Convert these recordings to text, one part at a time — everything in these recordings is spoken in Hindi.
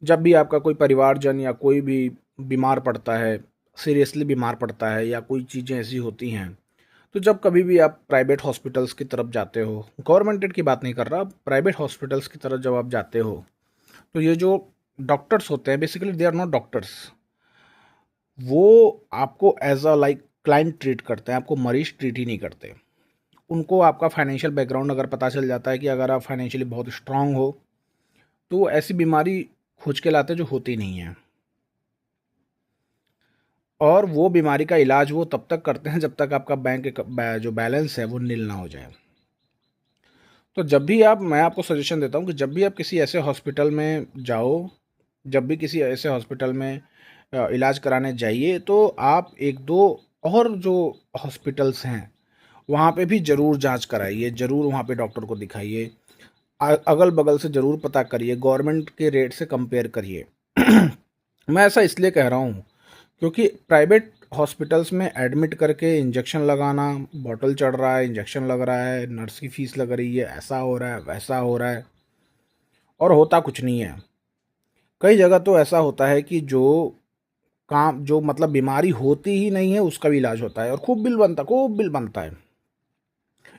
जब भी आपका कोई परिवारजन या कोई भी बीमार पड़ता है, सीरियसली बीमार पड़ता है या कोई चीज़ें ऐसी होती हैं, तो जब कभी भी आप प्राइवेट हॉस्पिटल्स की तरफ जाते हो, गवर्नमेंटेड की बात नहीं कर रहा, प्राइवेट हॉस्पिटल्स की तरफ जब आप जाते हो, तो ये जो डॉक्टर्स होते हैं, basically they are not doctors. वो आपको as a like client treat करते हैं, आपको मरीज ट्रीट ही नहीं करते। उनको आपका फाइनेंशियल बैकग्राउंड अगर पता चल जाता है कि अगर आप फाइनेंशियली बहुत स्ट्रांग हो, तो ऐसी बीमारी खोज के लाते जो होती नहीं है। और वो बीमारी का इलाज वो तब तक करते हैं जब तक आपका जो बैलेंस है वो नील ना हो जाए। तो जब भी आप मैं आपको सजेशन देता हूँ कि जब भी आप किसी ऐसे हॉस्पिटल में जाओ, जब भी किसी ऐसे हॉस्पिटल में इलाज कराने जाइए, तो आप एक दो और जो हॉस्पिटल्स हैं वहाँ पे भी ज़रूर जांच कराइए, ज़रूर वहाँ पे डॉक्टर को दिखाइए, अगल बगल से ज़रूर पता करिए, गवर्नमेंट के रेट से कंपेयर करिए। मैं ऐसा इसलिए कह रहा हूँ क्योंकि प्राइवेट हॉस्पिटल्स में एडमिट करके इंजेक्शन लगाना, बॉटल चढ़ रहा है, इंजेक्शन लग रहा है, नर्स की फीस लग रही है, ऐसा हो रहा है, वैसा हो रहा है, और होता कुछ नहीं है। कई जगह तो ऐसा होता है कि जो मतलब बीमारी होती ही नहीं है उसका भी इलाज होता है और खूब बिल बनता है।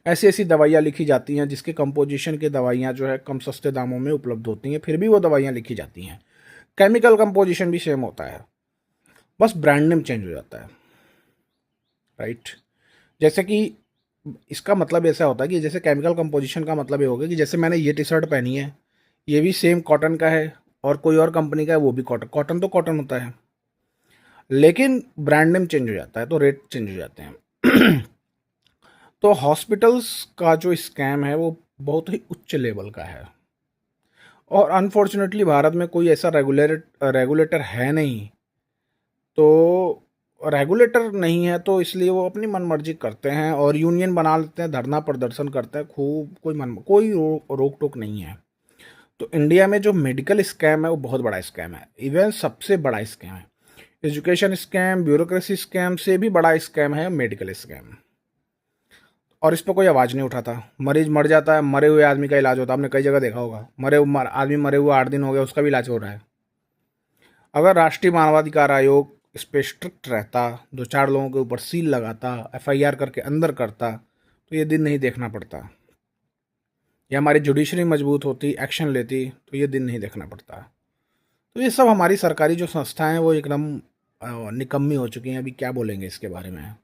ऐसी ऐसी दवाइयाँ लिखी जाती हैं जिसके कंपोजिशन की दवाइयाँ जो है कम सस्ते दामों में उपलब्ध होती हैं, फिर भी वो दवाइयाँ लिखी जाती हैं। केमिकल कंपोजिशन भी सेम होता है, बस ब्रांड नेम चेंज हो जाता है, राइट। जैसे कि इसका मतलब ऐसा होता है कि जैसे केमिकल कंपोजिशन का मतलब ये होगा कि जैसे मैंने ये टी शर्ट पहनी है, ये भी सेम कॉटन का है और कोई और कंपनी का है वो भी कॉटन, कॉटन तो कॉटन होता है, लेकिन ब्रांड नेम चेंज हो जाता है तो रेट चेंज हो जाते हैं। तो हॉस्पिटल्स का जो स्कैम है वो बहुत ही उच्च लेवल का है और अनफॉर्चुनेटली भारत में कोई ऐसा रेगुलेटर है नहीं। तो रेगुलेटर नहीं है तो इसलिए वो अपनी मनमर्जी करते हैं और यूनियन बना लेते हैं, धरना प्रदर्शन करते हैं खूब, कोई रोक टोक नहीं है। तो इंडिया में जो मेडिकल स्कैम है वो बहुत बड़ा स्कैम है, इवन सबसे बड़ा स्कैम है। एजुकेशन स्कैम, ब्यूरोक्रेसी स्कैम से भी बड़ा स्कैम है मेडिकल स्कैम। और इस पर कोई आवाज़ नहीं उठाता। मरीज मर जाता है, मरे हुए आदमी का इलाज होता है, आपने कई जगह देखा होगा, आदमी मरे हुए 8 दिन हो गया उसका भी इलाज हो रहा है। अगर राष्ट्रीय मानवाधिकार आयोग इस पे स्ट्रिक्ट रहता, दो चार लोगों के ऊपर सील लगाता, एफआईआर करके अंदर करता, तो ये दिन नहीं देखना पड़ता। या हमारी जुडिशरी मजबूत होती, एक्शन लेती, तो ये दिन नहीं देखना पड़ता। तो ये सब हमारी सरकारी जो संस्थाएं हैं वो एकदम निकम्मी हो चुकी हैं। अभी क्या बोलेंगे इसके बारे में।